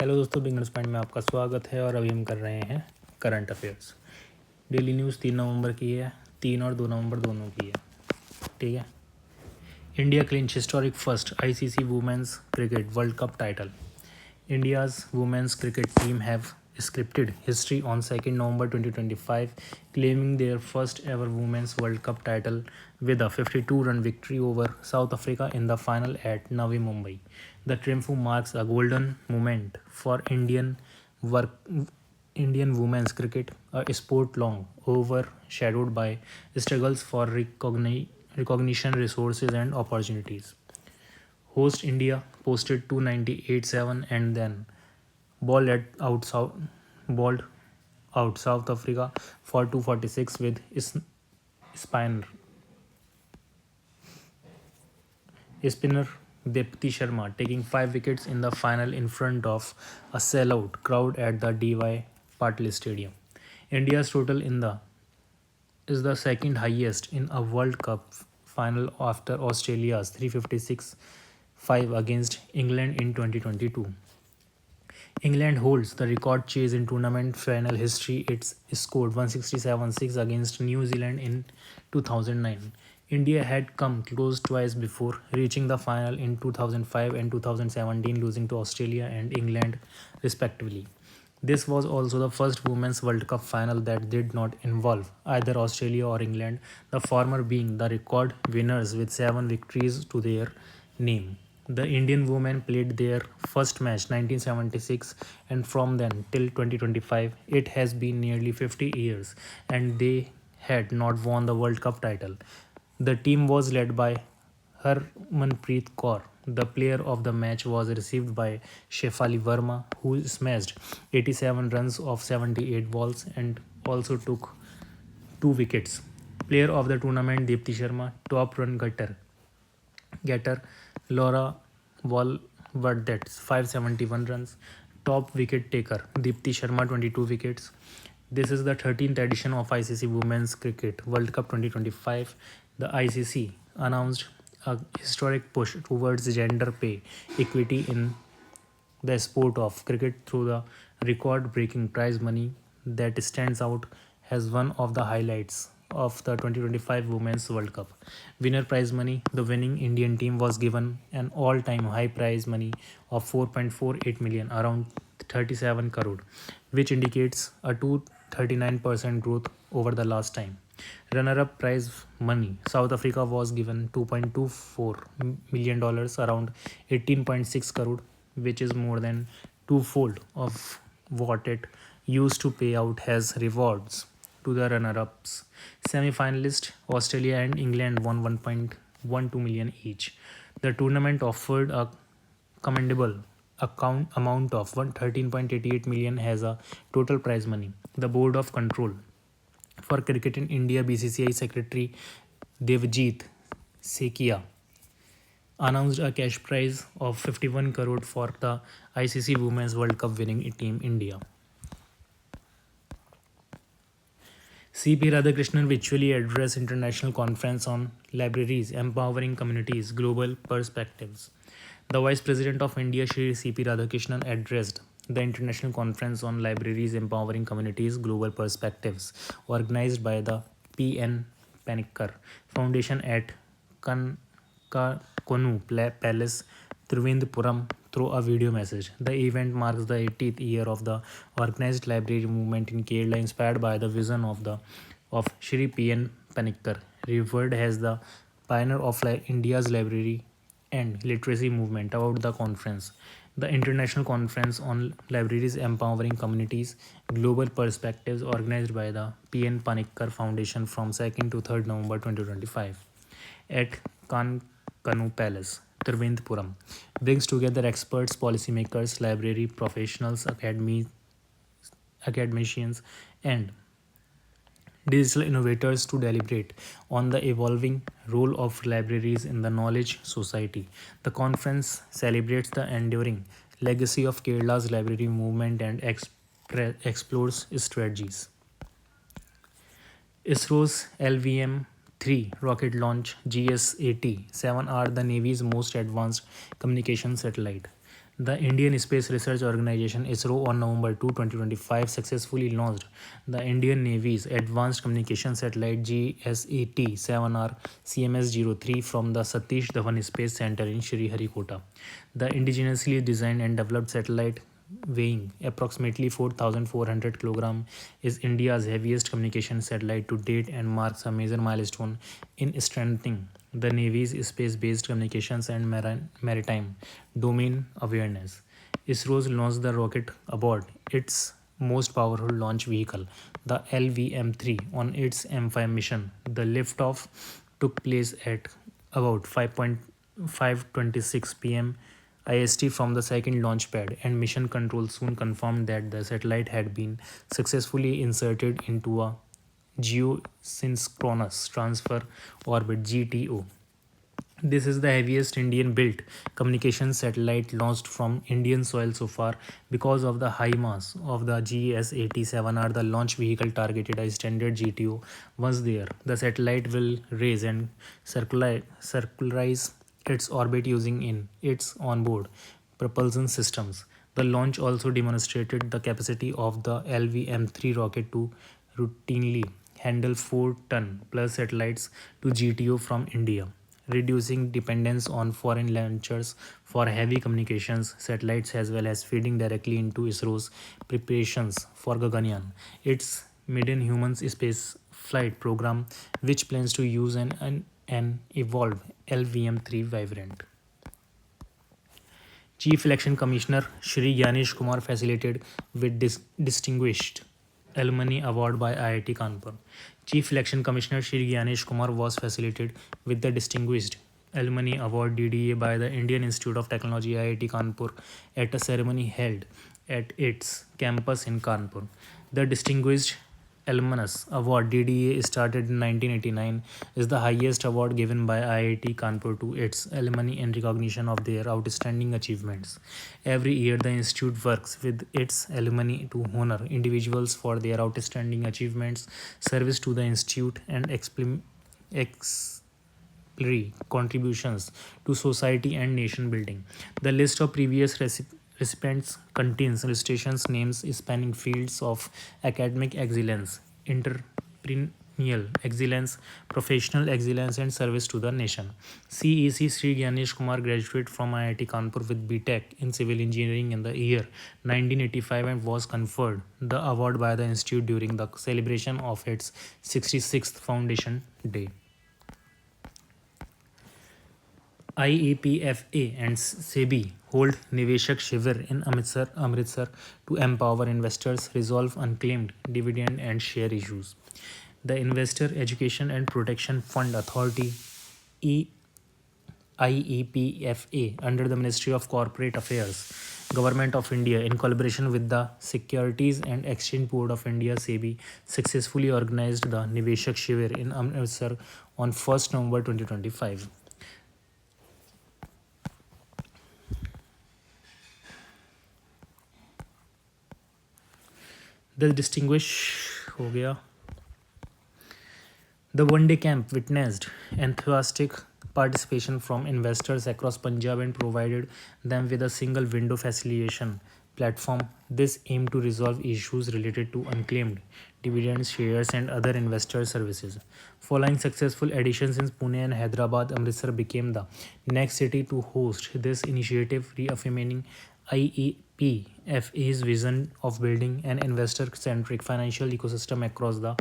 Hello दोस्तों, beginners point में आपका स्वागत है। और अभी हम कर रहे हैं करंट अफेयर्स। डेली न्यूज़ 3 नवंबर की है, 3 और 2 नवंबर दोनों की है। ठीक है। India clinch historic first ICC women's cricket world cup title. India's women's cricket team have scripted history on 2nd November 2025, claiming their first ever Women's World Cup title with a 52-run victory over South Africa in the final at Navi Mumbai. The triumph marks a golden moment for Indian women's cricket, a sport long overshadowed by struggles for recognition, resources, and opportunities. Host India posted 298.7 and then bowled bowled out South Africa for 246 with spinner Dipti Sharma taking 5 wickets in the final in front of a sellout crowd at the DY Patil Stadium. India's total is the second highest in a World Cup final after Australia's 356-5 against England in 2022. England holds the record chase in tournament final history. It scored 167-6 against New Zealand in 2009. India had come close twice before, reaching the final in 2005 and 2017, losing to Australia and England respectively. This was also the first Women's World Cup final that did not involve either Australia or England, the former being the record winners with 7 victories to their name. The Indian women played their first match 1976, and from then till 2025 it has been nearly 50 years and they had not won the World Cup title. The team was led by Harmanpreet Kaur. The player of the match was received by Shefali Verma, who smashed 87 runs off 78 balls and also took 2 wickets. Player of the tournament Deepti Sharma, top run getter Laura Walwardets 571 runs, top wicket taker Deepti Sharma 22 wickets. This is the 13th edition of ICC Women's Cricket World Cup 2025. The ICC announced a historic push towards gender pay equity in the sport of cricket through the record breaking prize money that stands out as one of the highlights of the 2025 Women's World Cup. Winner prize money: the winning Indian team was given an all time high prize money of 4.48 million, around 37 crore, which indicates a 239% growth over the last time. Runner up prize money: South Africa was given $2.24 million, around 18.6 crore, which is more than twofold of what it used to pay out as rewards to the runner-ups. Semi-finalists Australia and England won 1.12 million each. The tournament offered a commendable amount of 13.88 million as a total prize money. The Board of Control for Cricket in India BCCI Secretary Devjit Sekia announced a cash prize of 51 crore for the ICC Women's World Cup winning team India. C.P. Radhakrishnan virtually addressed International Conference on Libraries Empowering Communities Global Perspectives. The Vice President of India, Shri C.P. Radhakrishnan, addressed the International Conference on Libraries Empowering Communities Global Perspectives, organized by the P.N. Panikkar Foundation at Konu Palace, Trivandrum, through a video message. The event marks the 80th year of the organized library movement in Kerala, inspired by the vision of Shri P.N. Panikkar, revered as the pioneer of India's library and literacy movement. About the conference: the International Conference on Libraries Empowering Communities Global Perspectives, organized by the P.N. Panikkar Foundation from 2nd to 3rd November 2025 at Kanu Palace, Trivandrum, brings together experts, policymakers, library professionals, academicians, and digital innovators to deliberate on the evolving role of libraries in the knowledge society. The conference celebrates the enduring legacy of Kerala's library movement and explores strategies. ISRO's LVM-3 rocket launch GS-80-7 are the Navy's most advanced communication satellite. The Indian Space Research Organization ISRO on November 2, 2025 successfully launched the Indian Navy's Advanced Communication Satellite GSAT-7R CMS-03 from the Satish Dhawan Space Center in Sriharikota. The indigenously designed and developed satellite, weighing approximately 4,400 kg, is India's heaviest communication satellite to date and marks a major milestone in strengthening the Navy's space-based communications and maritime domain awareness. ISRO's launched the rocket aboard its most powerful launch vehicle, the LVM-3, on its M5 mission. The liftoff took place at about 5:26 p.m. IST from the second launch pad, and mission control soon confirmed that the satellite had been successfully inserted into a geosynchronous transfer orbit (GTO). This is the heaviest Indian built communication satellite launched from Indian soil so far. Because of the high mass of the GSAT-7R, the launch vehicle targeted a standard GTO. Once there, the satellite will raise and circularize its orbit using in its onboard propulsion systems. The launch also demonstrated the capacity of the LVM-3 rocket to routinely handle 4-ton plus satellites to GTO from India, reducing dependence on foreign launchers for heavy communications satellites, as well as feeding directly into ISRO's preparations for Gaganyaan, its maiden human space flight program, which plans to use an evolved LVM-3 variant. Chief Election Commissioner Shri Gyanesh Kumar facilitated with distinguished Alumni Award by IIT Kanpur. Chief Election Commissioner Shri Gyanesh Kumar was facilitated with the Distinguished Alumni Award DDA by the Indian Institute of Technology IIT Kanpur at a ceremony held at its campus in Kanpur. The Distinguished Alumnus Award DDA, started in 1989, is the highest award given by IIT Kanpur to its alumni in recognition of their outstanding achievements. Every year, the institute works with its alumni to honor individuals for their outstanding achievements, service to the institute, and exemplary contributions to society and nation building. The list of previous recipients contains illustrations names spanning fields of academic excellence, entrepreneurial excellence, professional excellence, and service to the nation. CEC Sri Gyanesh Kumar graduated from IIT Kanpur with BTech in Civil Engineering in the year 1985 and was conferred the award by the institute during the celebration of its 66th Foundation Day. IEPFA and SEBI hold Niveshak Shivir in Amritsar to empower investors, resolve unclaimed dividend and share issues. The Investor Education and Protection Fund Authority IEPFA, under the Ministry of Corporate Affairs, Government of India, in collaboration with the Securities and Exchange Board of India (SEBI), successfully organized the Niveshak Shivir in Amritsar on 1st November 2025. The one-day camp witnessed enthusiastic participation from investors across Punjab and provided them with a single window facilitation platform. This aimed to resolve issues related to unclaimed dividends, shares, and other investor services. Following successful editions in Pune and Hyderabad, Amritsar became the next city to host this initiative, reaffirming IEPFA's vision of building an investor-centric financial ecosystem across the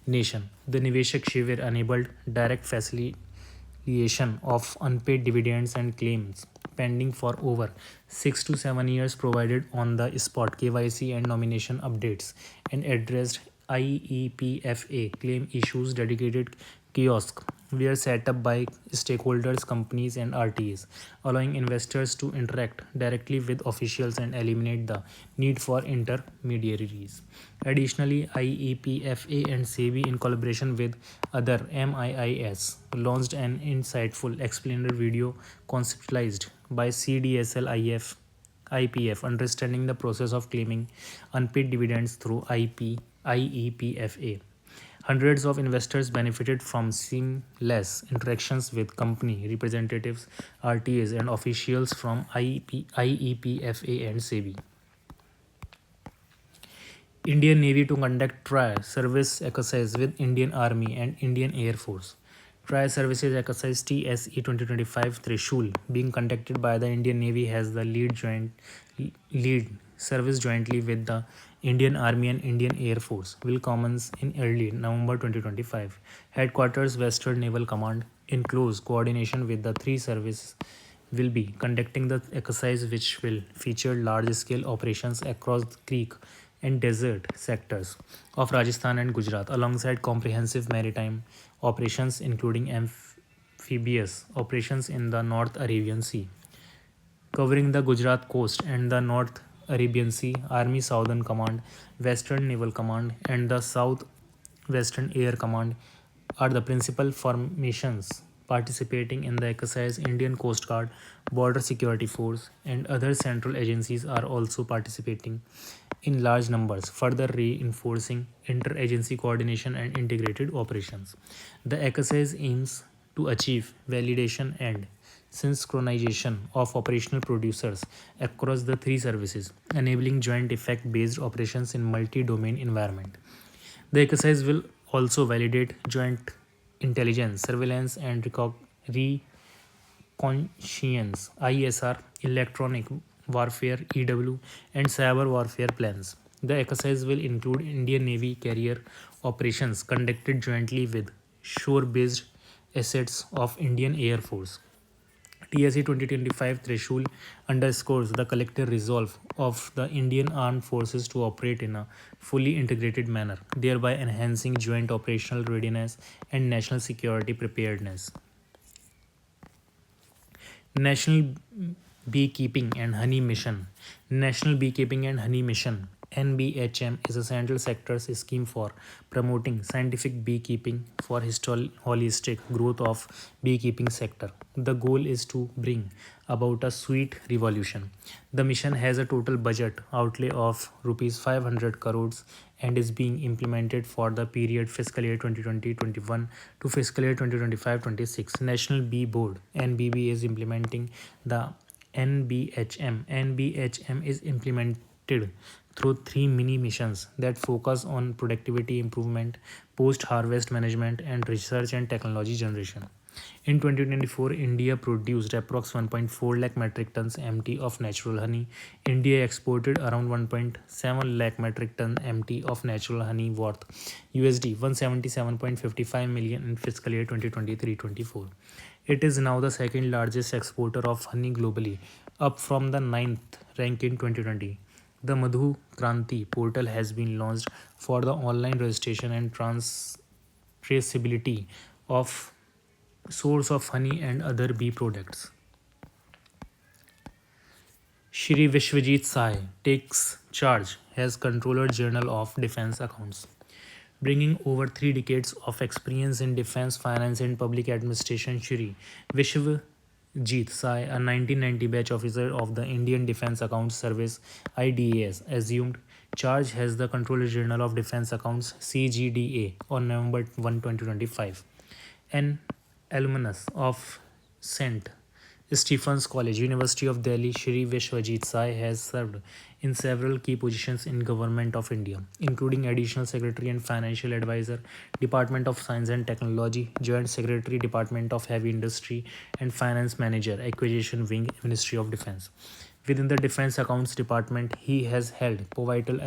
nation. The Niveshak Shivir enabled direct facilitation of unpaid dividends and claims pending for over 6 to 7 years, provided on the spot KYC and nomination updates, and addressed IEPFA claim issues. Dedicated kiosks were set up by stakeholders, companies, and RTAs, allowing investors to interact directly with officials and eliminate the need for intermediaries. Additionally, IEPFA and SEBI, in collaboration with other MIIS, launched an insightful explainer video conceptualized by CDSL IPF, understanding the process of claiming unpaid dividends through IEPFA. Hundreds of investors benefited from seamless interactions with company representatives, RTAs, and officials from IEPFA and SEBI. Indian Navy to conduct tri-service exercise with Indian Army and Indian Air Force. Tri-services exercise TSE 2025 threshold being conducted by the Indian Navy has the lead service jointly with the Indian Army and Indian Air Force will commence in early November 2025. Headquarters Western Naval Command in close coordination with the three services will be conducting the exercise which will feature large scale operations across the creek and desert sectors of Rajasthan and Gujarat alongside comprehensive maritime operations including amphibious operations in the North Arabian Sea. Covering the Gujarat coast and the North Arabian Sea, Army Southern Command, Western Naval Command, and the South Western Air Command are the principal formations participating in the exercise. Indian Coast Guard, Border Security Force, and other central agencies are also participating in large numbers, further reinforcing interagency coordination and integrated operations. The exercise aims to achieve validation and synchronization of operational producers across the three services, enabling joint effect-based operations in multi-domain environment. The exercise will also validate joint intelligence, surveillance, and reconnaissance (ISR), electronic warfare (EW), and cyber warfare plans. The exercise will include Indian Navy carrier operations conducted jointly with shore-based assets of Indian Air Force. TSE 2025 threshold underscores the collective resolve of the Indian Armed Forces to operate in a fully integrated manner, thereby enhancing joint operational readiness and national security preparedness. National Beekeeping and Honey Mission. National Beekeeping and Honey Mission NBHM is a central sector's scheme for promoting scientific beekeeping for holistic growth of beekeeping sector. The goal is to bring about a sweet revolution. The mission has a total budget outlay of rupees 500 crores and is being implemented for the period fiscal year 2020-21 to fiscal year 2025-26. National Bee Board (NBB) is implementing the NBHM. NBHM is implemented through three mini missions that focus on productivity improvement, post harvest management, and research and technology generation. In 2024, India produced approx 1.4 lakh metric tons MT of natural honey. India exported around 1.7 lakh metric ton MT of natural honey worth USD 177.55 million in fiscal year 2023-24. It is now the second largest exporter of honey globally, up from the ninth rank in 2020. The Madhu Kranti portal has been launched for the online registration and traceability of source of honey and other bee products. Shri Vishwajit Sai takes charge as Controller General of Defense Accounts. Bringing over 3 decades of experience in defense, finance, and public administration, Shri Vishwajit Sai, a 1990 batch officer of the Indian Defense Accounts Service (IDAS), assumed charge as the Controller General of Defense Accounts (CGDA) on November 1, 2025. An alumnus of St. Stephen's College, University of Delhi, Shri Vishwajit Sai has served in several key positions in Government of India, including Additional Secretary and Financial Advisor, Department of Science and Technology, Joint Secretary, Department of Heavy Industry, and Finance Manager, Acquisition Wing, Ministry of Defense. Within the Defense Accounts Department, he has held pivotal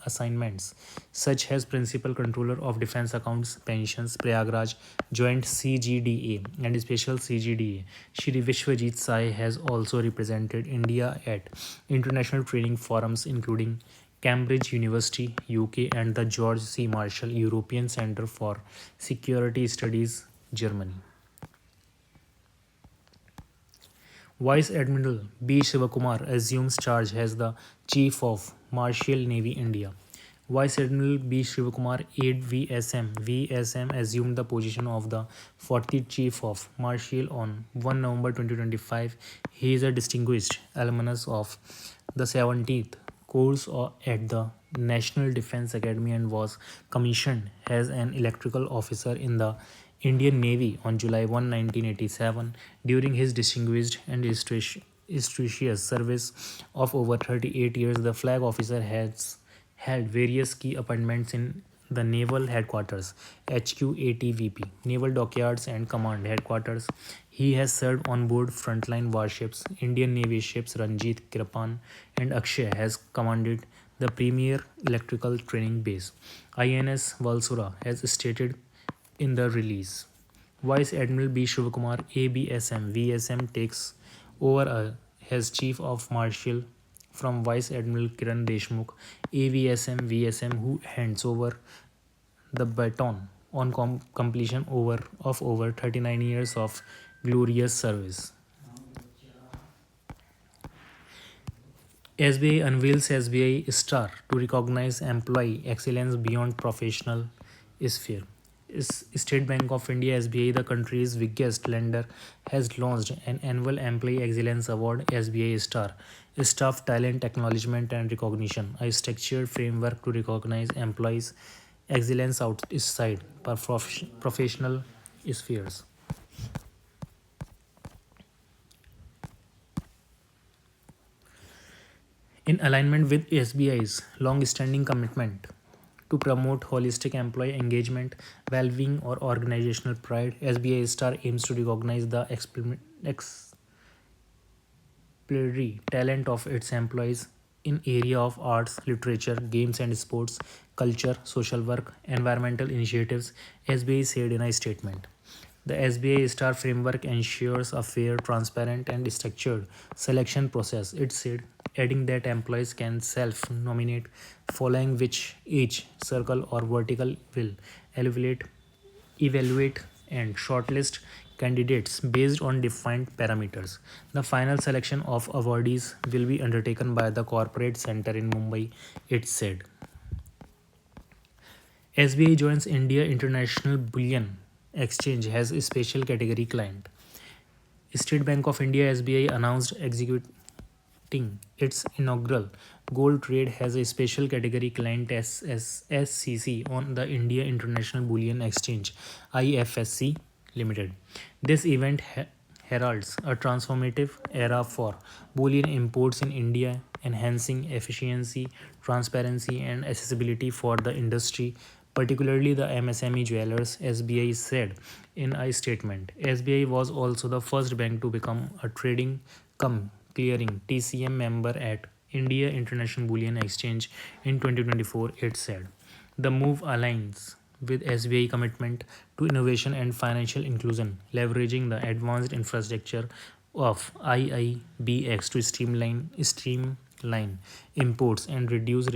assignments such as Principal Controller of Defense Accounts, Pensions, Prayagraj, Joint CGDA, and Special CGDA. Shri Vishwajit Sai has also represented India at international training forums including Cambridge University, UK, and the George C. Marshall European Centre for Security Studies, Germany. Vice Admiral B. Shivakumar assumes charge as the Chief of Martial Navy India. Vice Admiral B. Shivakumar, 8 VSM, assumed the position of the 40th Chief of Martial on 1 November 2025. He is a distinguished alumnus of the 17th course at the National Defense Academy and was commissioned as an electrical officer in the Indian Navy on July 1, 1987. During his distinguished and illustrious service of over 38 years, the flag officer has held various key appointments in the Naval Headquarters, HQATVP, Naval Dockyards and Command Headquarters. He has served on board frontline warships, Indian Navy ships Ranjit, Kripan, and Akshay has commanded the premier electrical training base. INS Valsura has stated in the release. Vice Admiral B. Shivakumar, ABSM, VSM, takes over as Chief of Marshal from Vice Admiral Kiran Deshmukh, AVSM, VSM, who hands over the baton on completion of over 39 years of glorious service. SBI unveils SBI Star to recognize employee excellence beyond professional sphere. State Bank of India SBI, the country's biggest lender, has launched an annual Employee Excellence Award SBI Star, Staff Talent Acknowledgement and Recognition, a structured framework to recognize employees' excellence outside professional spheres. In alignment with SBI's long-standing commitment to promote holistic employee engagement, well-being, or organizational pride, SBI Star aims to recognize the exemplary talent of its employees in area of arts, literature, games and sports, culture, social work, environmental initiatives, SBI said in a statement. The SBI Star framework ensures a fair, transparent, and structured selection process, it said, adding that employees can self nominate, following which each circle or vertical will evaluate and shortlist candidates based on defined parameters. The final selection of awardees will be undertaken by the Corporate Center in Mumbai, it said. SBI joins India International Bullion Exchange as a special category client. State Bank of India SBI announced executing its inaugural gold trade has a special category client SCC on the India International Bullion Exchange IFSC Limited. This event heralds a transformative era for bullion imports in India, enhancing efficiency, transparency, and accessibility for the industry, particularly the MSME jewelers, SBI said in a statement. SBI was also the first bank to become a trading cum clearing TCM member at India International Bullion Exchange in 2024, it said. The move aligns with SBI commitment to innovation and financial inclusion, leveraging the advanced infrastructure of IIBX to streamline imports and reduce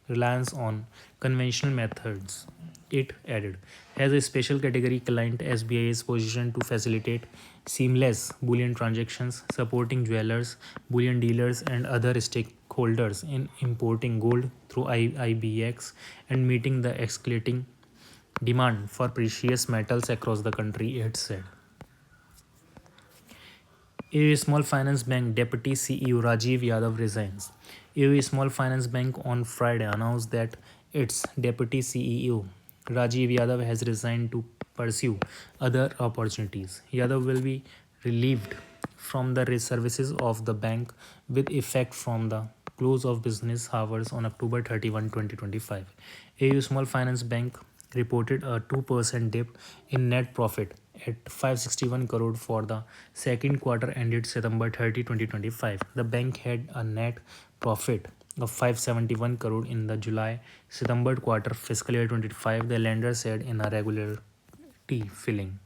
reliance on conventional methods. It added, as a special category client, SBI is positioned to facilitate seamless bullion transactions, supporting jewelers, bullion dealers, and other stakeholders in importing gold through IIBX and meeting the escalating demand for precious metals across the country, it said. A Small Finance Bank Deputy CEO Rajiv Yadav resigns. A Small Finance Bank on Friday announced that its Deputy CEO Rajiv Yadav has resigned to pursue other opportunities. Yadav will be relieved from the services of the bank with effect from the close of business hours on October 31, 2025. AU Small Finance Bank reported a 2% dip in net profit at 561 crore for the second quarter ended September 30, 2025. The bank had a net profit of 571 crore in the July-September quarter fiscal year 2025, the lender said in a regularity filling.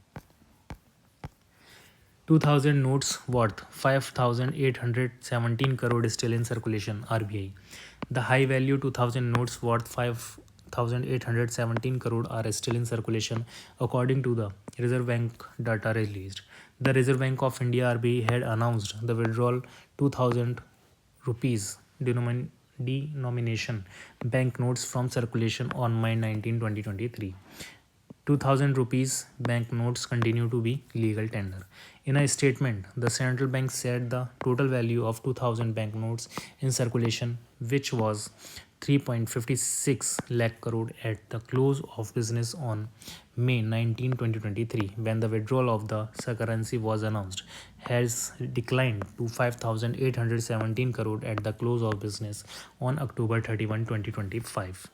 2000 notes worth 5,817 crore is still in circulation, RBI. The high value 2000 notes worth 5,817 crore are still in circulation according to the Reserve Bank data released. The Reserve Bank of India RBI had announced the withdrawal 2000 rupees denomination banknotes from circulation on May 19, 2023. 2000 rupees banknotes continue to be legal tender. In a statement, the central bank said the total value of 2000 banknotes in circulation, which was 3.56 lakh crore at the close of business on May 19, 2023, when the withdrawal of the currency was announced, has declined to 5,817 crore at the close of business on October 31, 2025.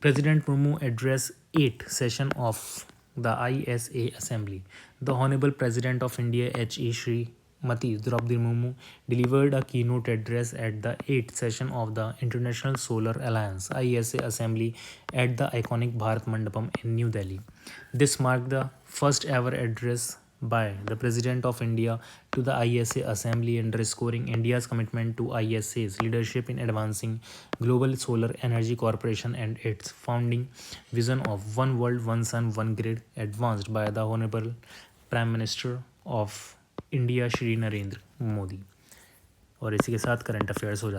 President Murmu addressed 8th session of the ISA Assembly. The Honorable President of India H.E. Srimati Draupadi Murmu delivered a keynote address at the 8th session of the International Solar Alliance ISA Assembly at the iconic Bharat Mandapam in New Delhi. This marked the first ever address by the President of India to the ISA Assembly, underscoring India's commitment to ISA's leadership in advancing global solar energy corporation and its founding vision of one world, one sun, one grid, advanced by the Honorable Prime Minister of India Shri Narendra Modi. और इसी के साथ current affairs हो जाता है।